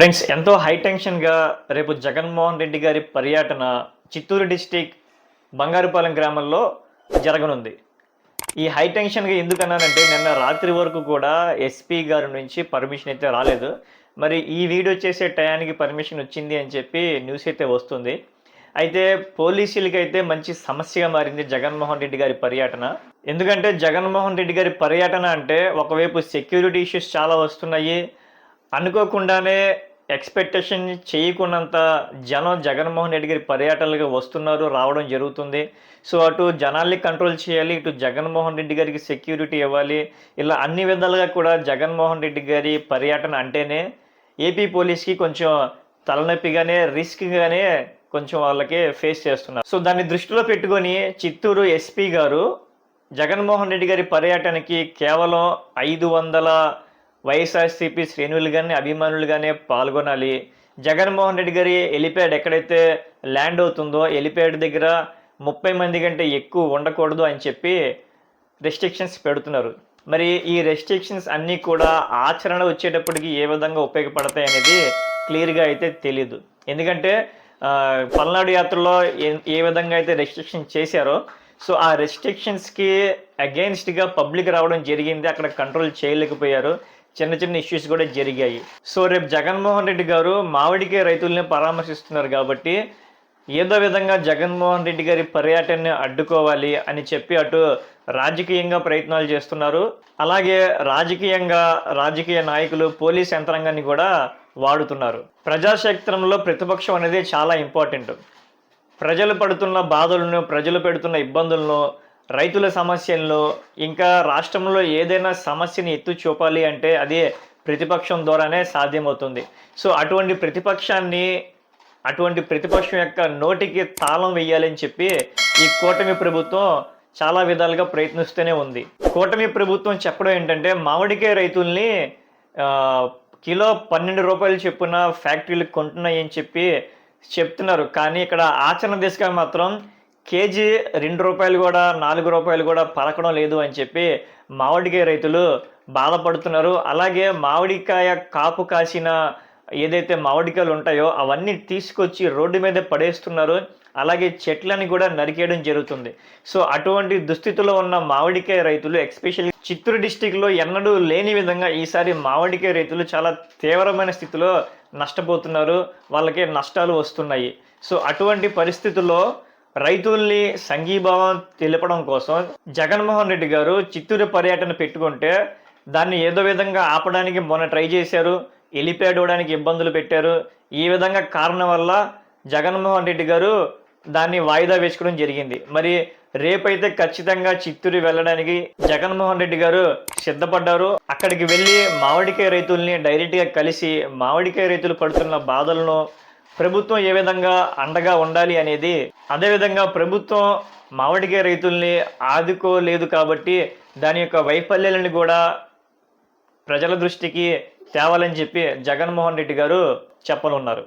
Friends, ఎంతో high టెన్షన్‌గా రేపు జగన్మోహన్ రెడ్డి గారి పర్యటన చిత్తూరు డిస్ట్రిక్ట్ బంగారుపాలెం గ్రామంలో జరగనుంది. ఈ హై టెన్షన్‌గా ఎందుకన్నానంటే నిన్న రాత్రి వరకు కూడా ఎస్పీ గారి నుంచి పర్మిషన్ అయితే రాలేదు. మరి ఈ వీడియో చేసే టయానికి పర్మిషన్ వచ్చింది అని చెప్పి న్యూస్ అయితే వస్తుంది. అయితే పోలీసులకైతే మంచి సమస్యగా మారింది జగన్మోహన్ రెడ్డి గారి పర్యటన. ఎందుకంటే జగన్మోహన్ రెడ్డి గారి పర్యటన అంటే ఒకవైపు సెక్యూరిటీ ఇష్యూస్ చాలా వస్తున్నాయి. అనుకోకుండానే ఎక్స్‌పెక్టేషన్ చేయకున్నంత జనం జగన్మోహన్ రెడ్డి గారి పర్యటనలకు వస్తున్నారు, రావడం జరుగుతుంది. సో, అటు జనాల్ని కంట్రోల్ చేయాలి, ఇటు జగన్మోహన్ రెడ్డి గారికి సెక్యూరిటీ ఇవ్వాలి. ఇలా అన్ని విధాలుగా కూడా జగన్మోహన్ రెడ్డి గారి పర్యటన అంటేనే ఏపీ పోలీస్‌కి కొంచెం తలనొప్పిగానే, రిస్క్‌గానే కొంచెం వాళ్ళకి ఫేస్ చేస్తున్నారు. సో, దాన్ని దృష్టిలో పెట్టుకొని చిత్తూరు ఎస్పీ గారు జగన్మోహన్ రెడ్డి గారి పర్యటనకి కేవలం 500 వైఎస్ఆర్‌సీపీ శ్రేణులు గాని, అభిమానులు గానే పాల్గొనాలి. జగన్మోహన్ రెడ్డి గారి హెలీప్యాడ్ ఎక్కడైతే ల్యాండ్ అవుతుందో హెలీప్యాడ్ దగ్గర 30 మంది కంటే ఎక్కువ ఉండకూడదు అని చెప్పి రెస్ట్రిక్షన్స్ పెడుతున్నారు. మరి ఈ రెస్ట్రిక్షన్స్ అన్నీ కూడా ఆచరణ వచ్చేటప్పటికి ఏ విధంగా ఉపయోగపడతాయి అనేది క్లియర్‌గా అయితే తెలీదు. ఎందుకంటే పల్నాడు యాత్రలో ఏ విధంగా అయితే రెస్ట్రిక్షన్ చేశారో, సో ఆ రెస్ట్రిక్షన్స్‌కి అగెయిన్స్ట్‌గా పబ్లిక్ రావడం జరిగింది. అక్కడ కంట్రోల్ చేయలేకపోయారు. చిన్న చిన్న ఇష్యూస్ కూడా జరిగాయి. సో రేపు జగన్మోహన్ రెడ్డి గారు మామిడికాయ రైతుల్ని పరామర్శిస్తున్నారు కాబట్టి ఏదో విధంగా జగన్మోహన్ రెడ్డి గారి పర్యటనని అడ్డుకోవాలి అని చెప్పి అటు రాజకీయంగా ప్రయత్నాలు చేస్తున్నారు. అలాగే రాజకీయ నాయకులు పోలీస్ యంత్రాంగాన్ని కూడా వాడుతున్నారు. ప్రజాక్షేత్రంలో ప్రతిపక్షం అనేది చాలా ఇంపార్టెంట్. ప్రజలు పడుతున్న బాధలను, ప్రజలు పెడుతున్న ఇబ్బందులను, రైతుల సమస్యలను, ఇంకా రాష్ట్రంలో ఏదైనా సమస్యని ఎత్తి చూపాలి అంటే అది ప్రతిపక్షం ద్వారానే సాధ్యమవుతుంది. సో అటువంటి ప్రతిపక్షం యొక్క నోటికి తాళం వేయాలని చెప్పి ఈ కూటమి ప్రభుత్వం చాలా విధాలుగా ప్రయత్నిస్తూనే ఉంది. కూటమి ప్రభుత్వం చెప్పడం ఏంటంటే మామిడికాయ రైతుల్ని కిలో 12 రూపాయలు చొప్పున ఫ్యాక్టరీలకు కొంటున్నాయని చెప్పి చెప్తున్నారు. కానీ ఇక్కడ ఆచరణ దిశగా మాత్రం కేజీ 2 రూపాయలు కూడా 4 రూపాయలు కూడా పలకడం లేదు అని చెప్పి మామిడికాయ రైతులు బాధపడుతున్నారు. అలాగే మామిడికాయ కాపు కాసిన ఏదైతే మామిడికాయలు ఉంటాయో అవన్నీ తీసుకొచ్చి రోడ్డు మీద పడేస్తున్నారు. అలాగే చెట్లని కూడా నరికేయడం జరుగుతుంది. సో అటువంటి దుస్థితిలో ఉన్న మామిడికాయ రైతులు ఎస్పెషల్లీ చిత్తూరు డిస్టిక్లో ఎన్నడూ లేని విధంగా ఈసారి మామిడికాయ రైతులు చాలా తీవ్రమైన స్థితిలో నష్టపోతున్నారు. వాళ్ళకి నష్టాలు వస్తున్నాయి. సో అటువంటి పరిస్థితుల్లో రైతుల్ని సంఘీభావం తెలపడం కోసం జగన్మోహన్ రెడ్డి గారు చిత్తూరు పర్యటన పెట్టుకుంటే దాన్ని ఏదో విధంగా ఆపడానికి మొన్న ట్రై చేశారు. హెలీప్యాడ్ ఇవ్వడానికి ఇబ్బందులు పెట్టారు. ఈ విధంగా కారణం వల్ల జగన్మోహన్ రెడ్డి గారు దాన్ని వాయిదా వేసుకోవడం జరిగింది. మరి రేపైతే ఖచ్చితంగా చిత్తూరు వెళ్ళడానికి జగన్మోహన్ రెడ్డి గారు సిద్ధపడ్డారు. అక్కడికి వెళ్ళి మామిడికాయ రైతుల్ని డైరెక్ట్గా కలిసి మామిడికాయ రైతులు పడుతున్న బాధలను, ప్రభుత్వం ఏ విధంగా అండగా ఉండాలి అనేది, అదేవిధంగా ప్రభుత్వం మామిడికాయ రైతుల్ని ఆదుకోలేదు కాబట్టి దాని యొక్క వైఫల్యాలను కూడా ప్రజల దృష్టికి తేవాలని చెప్పి జగన్మోహన్ రెడ్డి గారు చెప్పనున్నారు.